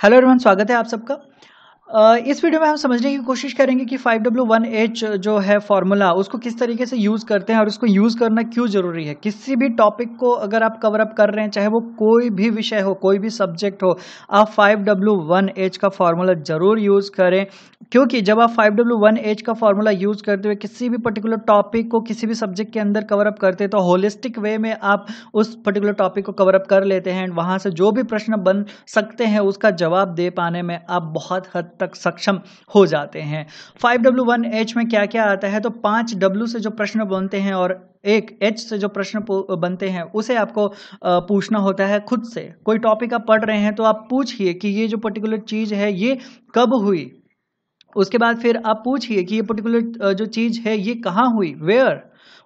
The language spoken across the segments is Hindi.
हेलो एवरीवन, स्वागत है आप सबका। इस वीडियो में हम समझने की कोशिश करेंगे कि 5W1H जो है फॉर्मूला उसको किस तरीके से यूज़ करते हैं और उसको यूज़ करना क्यों ज़रूरी है। किसी भी टॉपिक को अगर आप कवर अप कर रहे हैं, चाहे वो कोई भी विषय हो, कोई भी सब्जेक्ट हो, आप 5W1H का फॉर्मूला ज़रूर यूज़ करें। क्योंकि जब आप 5W1H का फॉर्मूला यूज़ करते हुए किसी भी पर्टिकुलर टॉपिक को किसी भी सब्जेक्ट के अंदर कवर अप करते हैं तो होलिस्टिक वे में आप उस पर्टिकुलर टॉपिक को कवर अप कर लेते हैं। वहाँ से जो भी प्रश्न बन सकते हैं उसका जवाब दे पाने में आप बहुत हद तक सक्षम हो जाते हैं। 5W1H में क्या क्या आता है, तो 5W से जो प्रश्न बनते हैं और एक H से जो प्रश्न बनते हैं उसे आपको पूछना होता है खुद से। कोई टॉपिक आप पढ़ रहे हैं तो आप पूछिए कि ये जो पर्टिकुलर चीज़ है ये कब हुई। उसके बाद फिर आप पूछिए कि ये पर्टिकुलर जो चीज़ है ये कहाँ हुई, वेयर।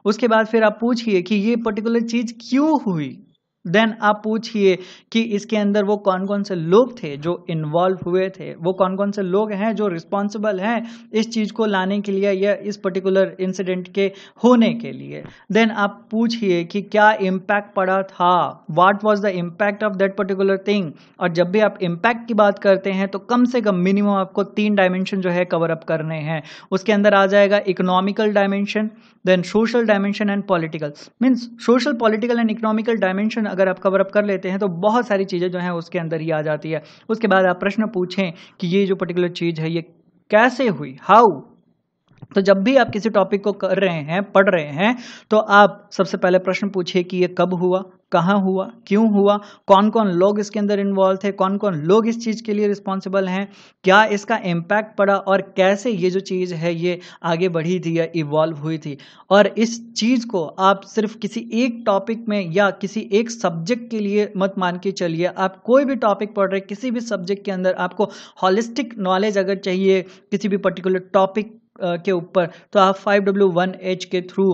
उसके बाद फिर आप पूछिए कि ये पर्टिकुलर चीज़ क्यों हुई। देन आप पूछिए कि इसके अंदर वो कौन कौन से लोग थे जो इन्वॉल्व हुए थे, वो कौन कौन से लोग हैं जो रिस्पॉन्सिबल हैं इस चीज़ को लाने के लिए या इस पर्टिकुलर इंसिडेंट के होने के लिए। देन आप पूछिए कि क्या इम्पैक्ट पड़ा था, what was the impact of that particular thing. और जब भी आप इम्पैक्ट की बात करते हैं तो कम से कम मिनिमम आपको 3 डायमेंशन जो है कवर अप करने हैं। उसके अंदर आ जाएगा economical dimension, then social dimension and political. Means social, political and economical dimension अगर आप कवर अप कर लेते हैं तो बहुत सारी चीज़ें जो हैं उसके अंदर ही आ जाती है। उसके बाद आप प्रश्न पूछें कि ये जो पर्टिकुलर चीज़ है ये कैसे हुई, हाउ। तो जब भी आप किसी टॉपिक को कर रहे हैं, पढ़ रहे हैं, तो आप सबसे पहले प्रश्न पूछिए कि ये कब हुआ, कहाँ हुआ, क्यों हुआ, कौन कौन लोग इसके अंदर इन्वॉल्व थे, कौन कौन लोग इस चीज़ के लिए रिस्पॉन्सिबल हैं, क्या इसका इम्पैक्ट पड़ा और कैसे ये जो चीज़ है ये आगे बढ़ी थी या इवॉल्व हुई थी। और इस चीज़ को आप सिर्फ किसी एक टॉपिक में या किसी एक सब्जेक्ट के लिए मत मान के चलिए। आप कोई भी टॉपिक पढ़ रहे हैं, किसी भी सब्जेक्ट के अंदर आपको हॉलिस्टिक नॉलेज अगर चाहिए किसी भी पर्टिकुलर टॉपिक के ऊपर, तो आप 5W1H के थ्रू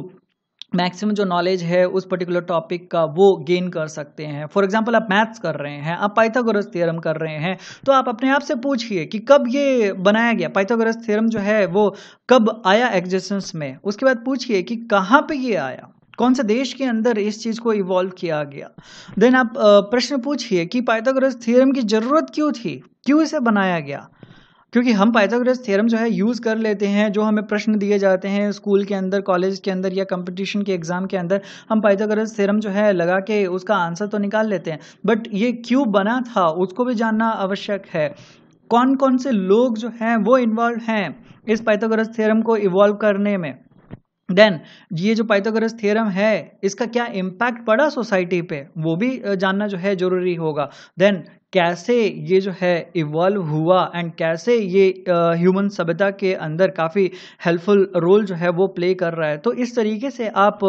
मैक्सिमम जो नॉलेज है उस पर्टिकुलर टॉपिक का वो गेन कर सकते हैं। फॉर एग्जांपल आप मैथ्स कर रहे हैं, आप पाइथागोरस थ्योरम कर रहे हैं, तो आप अपने आप से पूछिए कि कब ये बनाया गया, पाइथागोरस थ्योरम जो है वो कब आया एग्जिस्टेंस में। उसके बाद पूछिए कि कहाँ पे ये आया, कौन से देश के अंदर इस चीज़ को इवॉल्व किया गया। देन आप प्रश्न पूछिए कि पाइथागोरस थ्योरम की ज़रूरत क्यों थी, क्यों इसे बनाया गया। क्योंकि हम पाइथागोरस थ्योरम जो है यूज़ कर लेते हैं, जो हमें प्रश्न दिए जाते हैं स्कूल के अंदर, कॉलेज के अंदर या कंपटीशन के एग्ज़ाम के अंदर, हम पाइथागोरस थ्योरम जो है लगा के उसका आंसर तो निकाल लेते हैं, बट ये क्यों बना था उसको भी जानना आवश्यक है। कौन कौन से लोग जो हैं वो इन्वॉल्व हैं इस पाइथागोरस थ्योरम को इवॉल्व करने में। देन ये जो पाइथागोरस थ्योरम है इसका क्या इम्पैक्ट पड़ा सोसाइटी पे, वो भी जानना जो है ज़रूरी होगा। देन कैसे ये जो है इवॉल्व हुआ एंड कैसे ये ह्यूमन सभ्यता के अंदर काफ़ी हेल्पफुल रोल जो है वो प्ले कर रहा है। तो इस तरीके से आप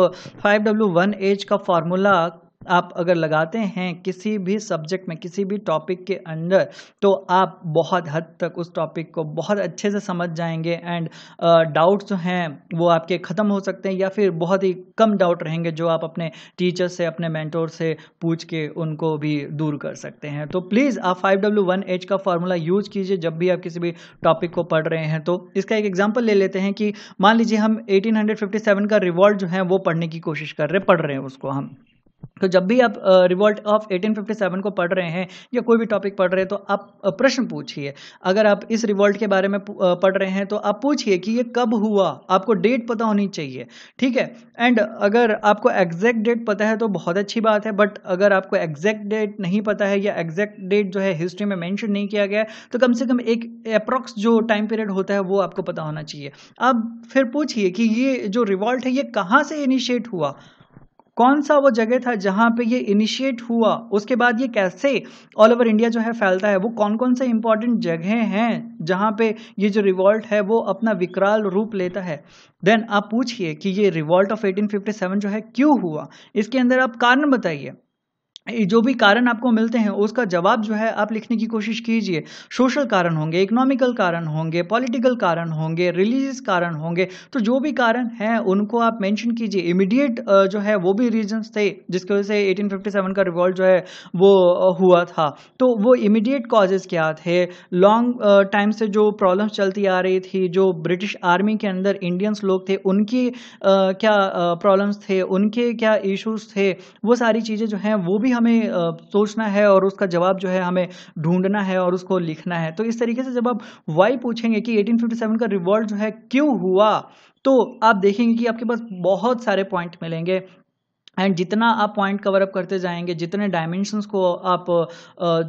5W1H का फॉर्मूला आप अगर लगाते हैं किसी भी सब्जेक्ट में, किसी भी टॉपिक के अंदर, तो आप बहुत हद तक उस टॉपिक को बहुत अच्छे से समझ जाएंगे एंड डाउट्स जो हैं वो आपके ख़त्म हो सकते हैं या फिर बहुत ही कम डाउट रहेंगे जो आप अपने टीचर से, अपने मेंटोर से पूछ के उनको भी दूर कर सकते हैं। तो प्लीज़ आप 5W1H का फार्मूला यूज़ कीजिए जब भी आप किसी भी टॉपिक को पढ़ रहे हैं। तो इसका एक एग्जांपल ले लेते हैं कि मान लीजिए हम 1857 का रिवॉल्ट जो है वो पढ़ने की कोशिश कर रहे हैं, पढ़ रहे हैं उसको हम। तो जब भी आप रिवॉल्ट ऑफ 1857 को पढ़ रहे हैं या कोई भी टॉपिक पढ़ रहे हैं तो आप प्रश्न पूछिए। अगर आप इस रिवॉल्ट के बारे में पढ़ रहे हैं तो आप पूछिए कि ये कब हुआ, आपको डेट पता होनी चाहिए, ठीक है। एंड अगर आपको एग्जैक्ट डेट पता है तो बहुत अच्छी बात है, बट अगर आपको एग्जैक्ट डेट नहीं पता है या एग्जैक्ट डेट जो है हिस्ट्री में मेंशन नहीं किया गया है तो कम से कम एक अप्रॉक्स जो टाइम पीरियड होता है वो आपको पता होना चाहिए। अब फिर पूछिए कि ये जो रिवॉल्ट है ये कहाँ से इनिशिएट हुआ, कौन सा वो जगह था जहां पे ये इनिशिएट हुआ, उसके बाद ये कैसे ऑल ओवर इंडिया जो है फैलता है, वो कौन कौन से इंपॉर्टेंट जगह हैं जहां पे ये जो रिवॉल्ट है वो अपना विकराल रूप लेता है। देन आप पूछिए कि ये रिवॉल्ट ऑफ 1857 जो है क्यों हुआ, इसके अंदर आप कारण बताइए। जो भी कारण आपको मिलते हैं उसका जवाब जो है आप लिखने की कोशिश कीजिए। सोशल कारण होंगे, इकोनॉमिकल कारण होंगे, पॉलिटिकल कारण होंगे, रिलीजियस कारण होंगे, तो जो भी कारण हैं उनको आप मेंशन कीजिए। इमीडिएट जो है वो भी रीजंस थे जिसकी वजह से 1857 का रिवॉल्ट जो है वो हुआ था। तो वो इमीडिएट कॉजेज क्या थे, लॉन्ग टाइम से जो प्रॉब्लम्स चलती आ रही थी, जो ब्रिटिश आर्मी के अंदर इंडियंस लोग थे उनकी क्या प्रॉब्लम्स थे, उनके क्या इश्यूज थे, वो सारी चीज़ें जो हैं वो भी भी हमें सोचना है और उसका जवाब जो है हमें ढूंढना है और उसको लिखना है। तो इस तरीके से जब आप वाई पूछेंगे कि 1857 का रिवॉल्ट जो है क्यों हुआ, तो आप देखेंगे कि आपके पास बहुत सारे पॉइंट मिलेंगे। एंड जितना आप पॉइंट कवर अप करते जाएंगे, जितने डायमेंशंस को आप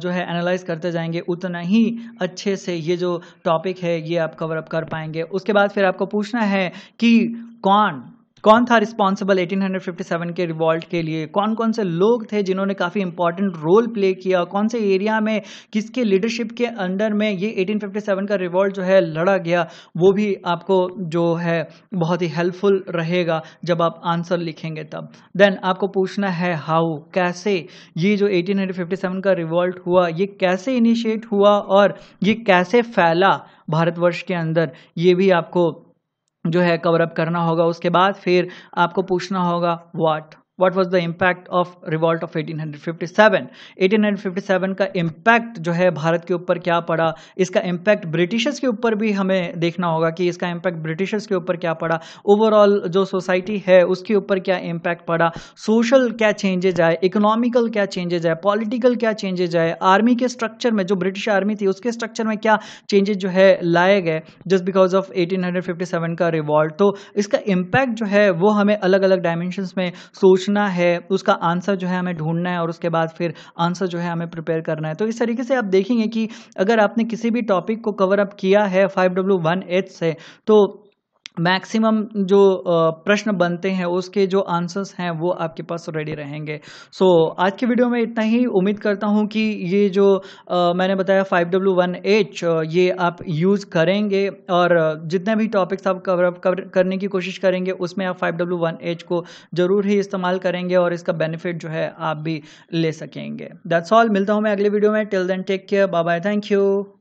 जो है एनालाइज करते जाएंगे, उतना ही अच्छे से ये जो टॉपिक है ये आप कवर अप कर पाएंगे। उसके बाद फिर आपको पूछना है कि कौन था रिस्पॉन्सिबल 1857 के रिवॉल्ट के लिए, कौन कौन से लोग थे जिन्होंने काफ़ी इंपॉर्टेंट रोल प्ले किया, कौन से एरिया में किसके लीडरशिप के अंडर में ये 1857 का रिवॉल्ट जो है लड़ा गया। वो भी आपको जो है बहुत ही हेल्पफुल रहेगा जब आप आंसर लिखेंगे तब। देन आपको पूछना है हाउ, कैसे ये जो 1857 का रिवॉल्ट हुआ ये कैसे इनिशिएट हुआ और ये कैसे फैला भारतवर्ष के अंदर, ये भी आपको जो है कवर अप करना होगा। उसके बाद फिर आपको पूछना होगा what was the impact of revolt of 1857। 1857 का इम्पैक्ट जो है भारत के ऊपर क्या पड़ा, इसका इम्पैक्ट ब्रिटिशर्स के ऊपर भी हमें देखना होगा कि इसका इम्पैक्ट ब्रिटिशर्स के ऊपर क्या पड़ा, ओवरऑल जो सोसाइटी है उसके ऊपर क्या इम्पैक्ट पड़ा, सोशल क्या चेंजेज आए, इकोनॉमिकल क्या चेंजेज आए, पॉलिटिकल क्या चेंजेज आए, आर्मी के स्ट्रक्चर में जो ब्रिटिश आर्मी थी उसके स्ट्रक्चर में क्या चेंजेस जो है लाए गए जस्ट बिकॉज ऑफ 1857 का रिवॉल्ट। तो इसका इम्पैक्ट जो है वो हमें अलग अलग डायमेंशंस में सोचना है, उसका आंसर जो है हमें ढूंढना है और उसके बाद फिर आंसर जो है हमें प्रिपेयर करना है। तो इस तरीके से आप देखेंगे कि अगर आपने किसी भी टॉपिक को कवर अप किया है 5W1H से, तो मैक्सिमम जो प्रश्न बनते हैं उसके जो आंसर्स हैं वो आपके पास रेडी रहेंगे। सो आज की वीडियो में इतना ही। उम्मीद करता हूं कि ये जो मैंने बताया 5W1H ये आप यूज़ करेंगे और जितने भी टॉपिक्स आप कवर करने की कोशिश करेंगे उसमें आप 5W1H को ज़रूर ही इस्तेमाल करेंगे और इसका बेनिफिट जो है आप भी ले सकेंगे। That's all. मिलता हूँ मैं अगले वीडियो में। Till then take care, bye bye, thank you.